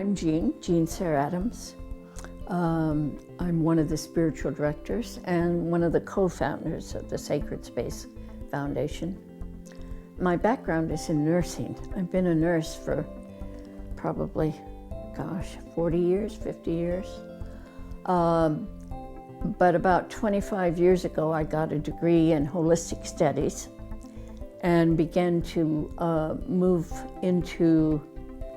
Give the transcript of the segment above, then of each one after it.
I'm Jean Sarah Adams. I'm one of the spiritual directors and one of the co-founders of the Sacred Space Foundation. My background is in nursing. I've been a nurse for probably, 40 years, 50 years. But about 25 years ago, I got a degree in holistic studies and began to move into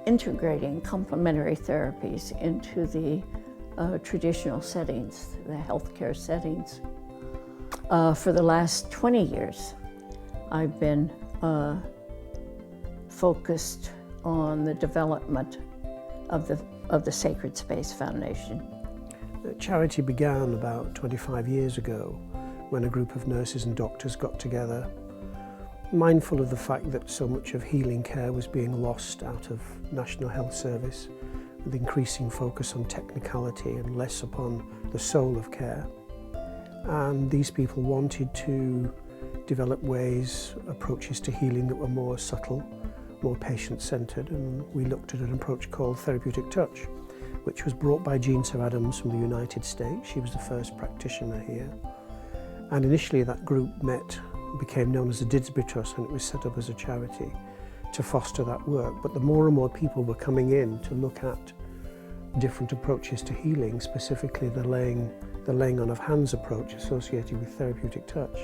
integrating complementary therapies into the traditional settings, the healthcare settings. For the last 20 years, I've been focused on the development of the Sacred Space Foundation. The charity began about 25 years ago when a group of nurses and doctors got together, mindful of the fact that so much of healing care was being lost out of National Health Service, with increasing focus on technicality and less upon the soul of care. And these people wanted to develop approaches to healing that were more subtle, more patient-centered, and we looked at an approach called therapeutic touch, which was brought by Jean Sarah Adams from the United States. She was the first practitioner here. And initially that group became known as the Didsbury Trust, and it was set up as a charity to foster that work. But the more and more people were coming in to look at different approaches to healing, specifically the laying on of hands approach associated with therapeutic touch,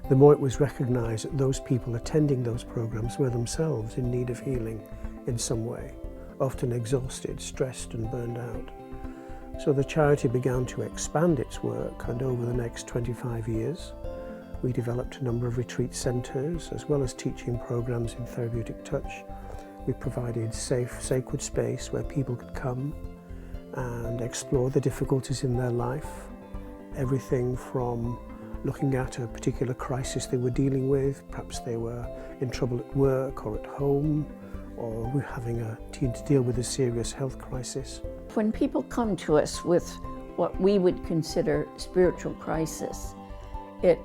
the more it was recognised that those people attending those programs were themselves in need of healing in some way, often exhausted, stressed and burned out. So the charity began to expand its work, and over the next 25 years we developed a number of retreat centres as well as teaching programs in therapeutic touch. We provided safe, sacred space where people could come and explore the difficulties in their life, everything from looking at a particular crisis they were dealing with, perhaps they were in trouble at work or at home, or we're having to deal with a serious health crisis. When people come to us with what we would consider spiritual crisis, it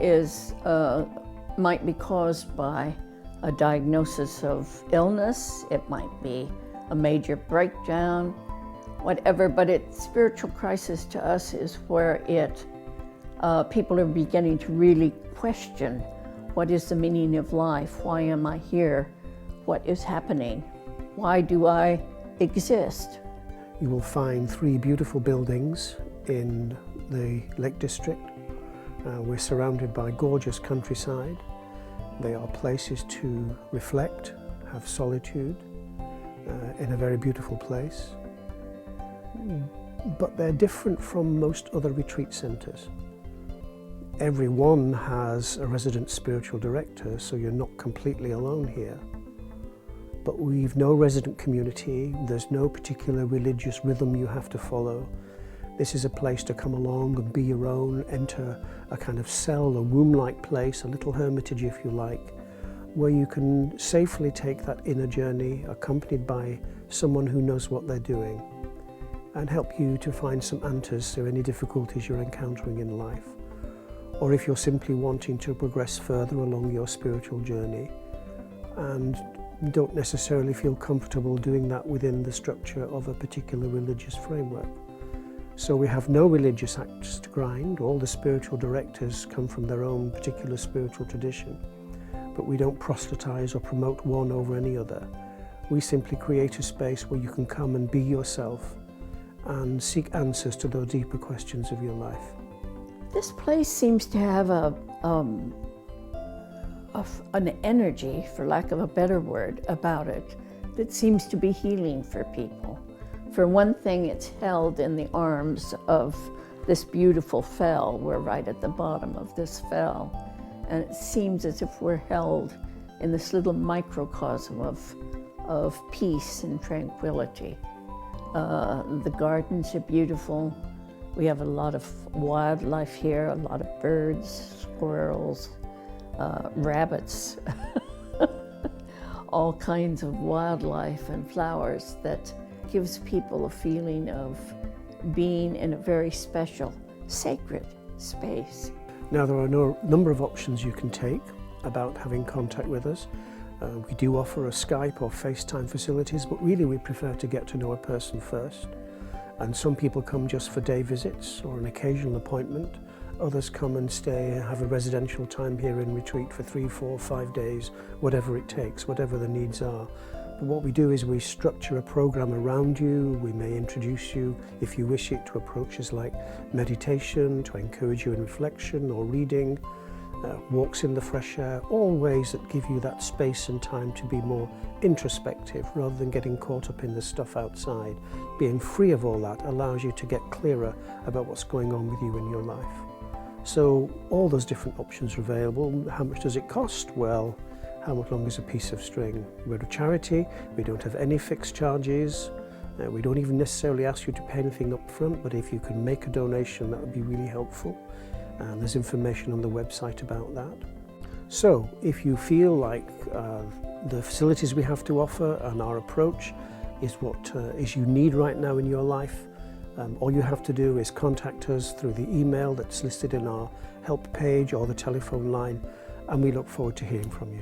might be caused by a diagnosis of illness, it might be a major breakdown, whatever, but spiritual crisis to us is where people are beginning to really question what is the meaning of life, why am I here, what is happening, why do I exist? You will find 3 beautiful buildings in the Lake District. We're surrounded by gorgeous countryside. They are places to reflect, have solitude in a very beautiful place. But they're different from most other retreat centres. Every one has a resident spiritual director, so you're not completely alone here. But we've no resident community, there's no particular religious rhythm you have to follow. This is a place to come along and be your own, enter a kind of cell, a womb-like place, a little hermitage if you like, where you can safely take that inner journey accompanied by someone who knows what they're doing and help you to find some answers to any difficulties you're encountering in life. Or if you're simply wanting to progress further along your spiritual journey and don't necessarily feel comfortable doing that within the structure of a particular religious framework. So we have no religious axe to grind. All the spiritual directors come from their own particular spiritual tradition, but we don't proselytize or promote one over any other. We simply create a space where you can come and be yourself and seek answers to those deeper questions of your life. This place seems to have an energy, for lack of a better word, about it that seems to be healing for people. For one thing, it's held in the arms of this beautiful fell. We're right at the bottom of this fell, and it seems as if we're held in this little microcosm of peace and tranquility. The gardens are beautiful. We have a lot of wildlife here, a lot of birds, squirrels, rabbits, all kinds of wildlife and flowers that gives people a feeling of being in a very special, sacred space. Now there are a number of options you can take about having contact with us. We do offer a Skype or FaceTime facilities, but really we prefer to get to know a person first. And some people come just for day visits or an occasional appointment. Others come and stay, have a residential time here in retreat for 3, 4, 5 days, whatever it takes, whatever the needs are. But what we do is we structure a program around you. We may introduce you, if you wish it, to approaches like meditation, to encourage you in reflection or reading, walks in the fresh air, all ways that give you that space and time to be more introspective rather than getting caught up in the stuff outside. Being free of all that allows you to get clearer about what's going on with you in your life. So all those different options are available. How much does it cost? Well, how much long is a piece of string? We're a charity, we don't have any fixed charges. We don't even necessarily ask you to pay anything up front, but if you can make a donation, that would be really helpful. There's information on the website about that. So if you feel like the facilities we have to offer and our approach is what is you need right now in your life, all you have to do is contact us through the email that's listed in our help page or the telephone line, and we look forward to hearing from you.